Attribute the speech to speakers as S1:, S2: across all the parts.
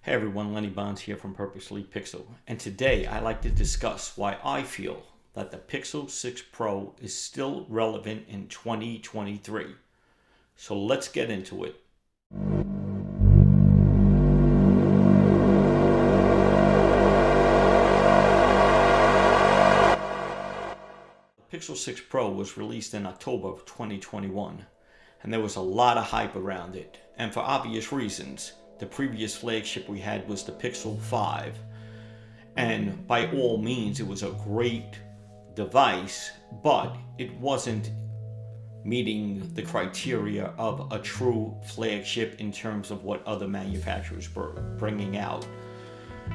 S1: Hey everyone, Lenny Bonds here from Purposely Pixel, and today I like to discuss why I feel that the Pixel 6 Pro is still relevant in 2023. So let's get into it. The Pixel 6 Pro was released in October of 2021, and there was a lot of hype around it, and for obvious reasons. The previous flagship we had was the Pixel 5, and by all means it was a great device, but it wasn't meeting the criteria of a true flagship in terms of what other manufacturers were bringing out.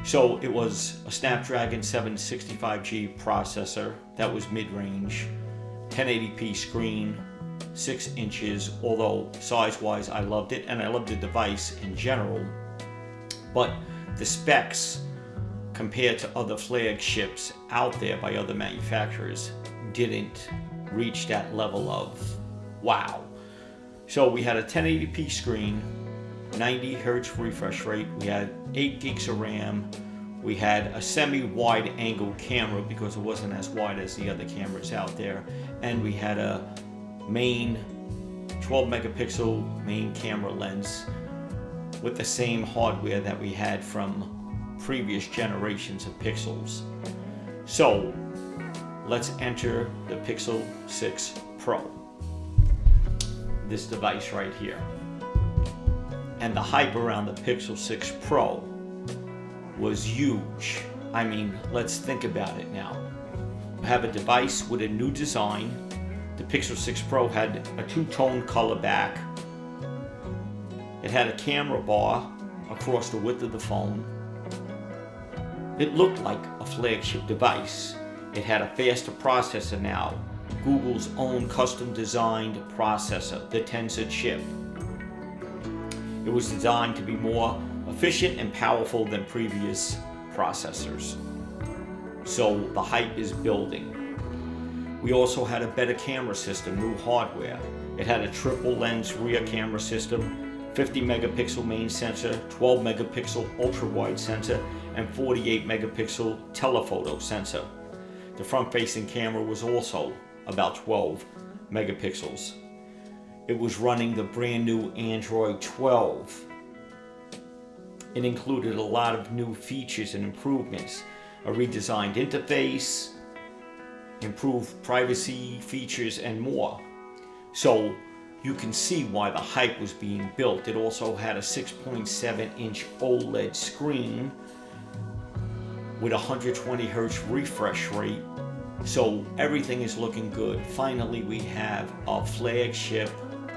S1: So it was a Snapdragon 765G processor that was mid-range, 1080p screen, 6 inches, although size-wise I loved it, and I loved the device in general. But the specs compared to other flagships out there by other manufacturers didn't reach that level of wow. So we had a 1080p screen, 90 hertz refresh rate, we had 8 gigs of RAM, we had a semi-wide angle camera because it wasn't as wide as the other cameras out there, and we had a main 12 megapixel main camera lens with the same hardware that we had from previous generations of Pixels. So let's enter the Pixel 6 Pro, this device right here. And the hype around the Pixel 6 Pro was huge. I mean, let's think about it now. We have a device with a new design. The Pixel 6 Pro had a two-tone color back. It had a camera bar across the width of the phone. It looked like a flagship device. It had a faster processor now, Google's own custom-designed processor, the Tensor chip. It was designed to be more efficient and powerful than previous processors. So the hype is building. We also had a better camera system, new hardware. It had a triple lens rear camera system, 50 megapixel main sensor, 12 megapixel ultra wide sensor, and 48 megapixel telephoto sensor. The front facing camera was also about 12 megapixels. It was running the brand new Android 12. It included a lot of new features and improvements, a redesigned interface, improved privacy features, and more. So you can see why the hype was being built. It also had a 6.7-inch OLED screen with 120 hertz refresh rate. So everything is looking good. Finally, we have a flagship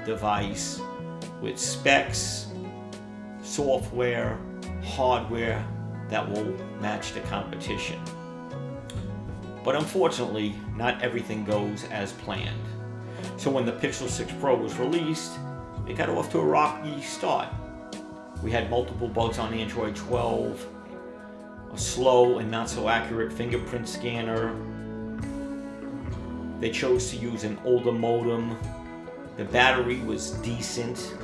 S1: device with specs, software, hardware that will match the competition. But unfortunately, not everything goes as planned. So when the Pixel 6 Pro was released, it got off to a rocky start. We had multiple bugs on Android 12, a slow and not so accurate fingerprint scanner. They chose to use an older modem. The battery was decent.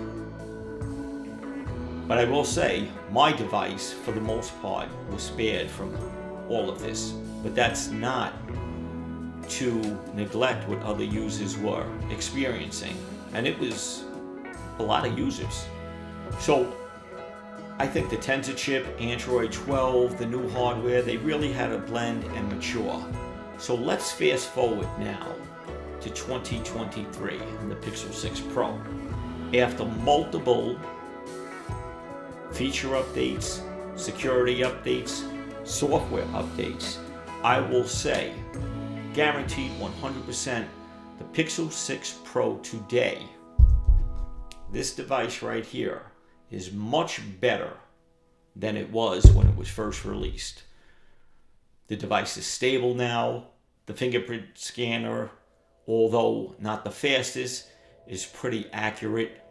S1: But I will say, my device, for the most part, was spared from all of this. But that's not to neglect what other users were experiencing. And it was a lot of users. So I think the Tensor chip, Android 12, the new hardware, they really had to blend and mature. So let's fast forward now to 2023 and the Pixel 6 Pro. After multiple feature updates, security updates, software updates, I will say, guaranteed 100%, the Pixel 6 Pro today, this device right here, is much better than it was when it was first released. The device is stable now. The fingerprint scanner, although not the fastest, is pretty accurate.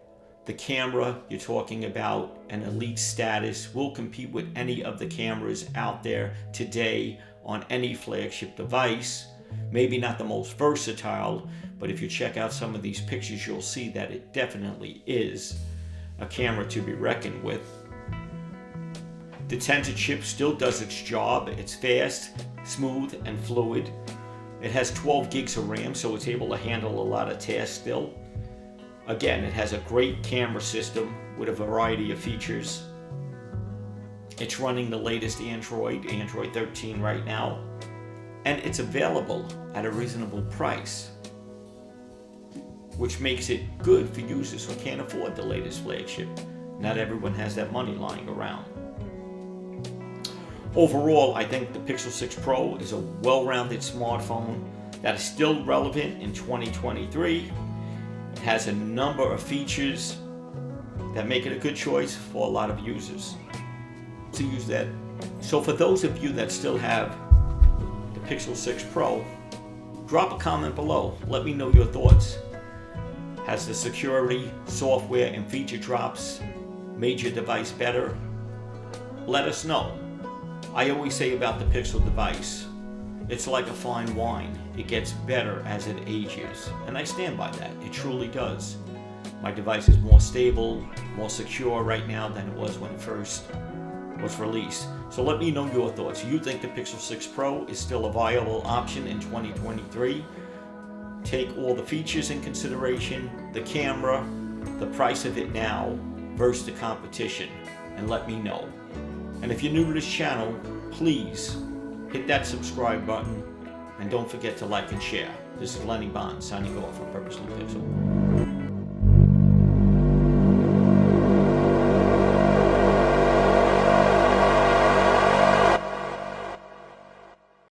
S1: The camera, you're talking about an elite status, will compete with any of the cameras out there today on any flagship device. Maybe not the most versatile, but if you check out some of these pictures, you'll see that it definitely is a camera to be reckoned with. The Tensor chip still does its job. It's fast, smooth, and fluid. It has 12 gigs of RAM, so it's able to handle a lot of tasks still. Again, it has a great camera system with a variety of features. It's running the latest Android 13 right now, and it's available at a reasonable price, which makes it good for users who can't afford the latest flagship. Not everyone has that money lying around. Overall, I think the Pixel 6 Pro is a well-rounded smartphone that is still relevant in 2023. It has a number of features that make it a good choice for a lot of users to use that. So for those of you that still have the Pixel 6 Pro, drop a comment below. Let me know your thoughts. Has the security, software, and feature drops made your device better? Let us know. I always say about the Pixel device, it's like a fine wine. It gets better as it ages, and I stand by that. It truly does. My device is more stable, more secure right now than it was when it first was released. So let me know your thoughts. You think the Pixel 6 Pro is still a viable option in 2023? Take all the features in consideration, the camera, the price of it now versus the competition, and let me know. And if you're new to this channel, please hit that subscribe button and don't forget to like and share. This is Lenny Bond signing off for Purposely Pixel.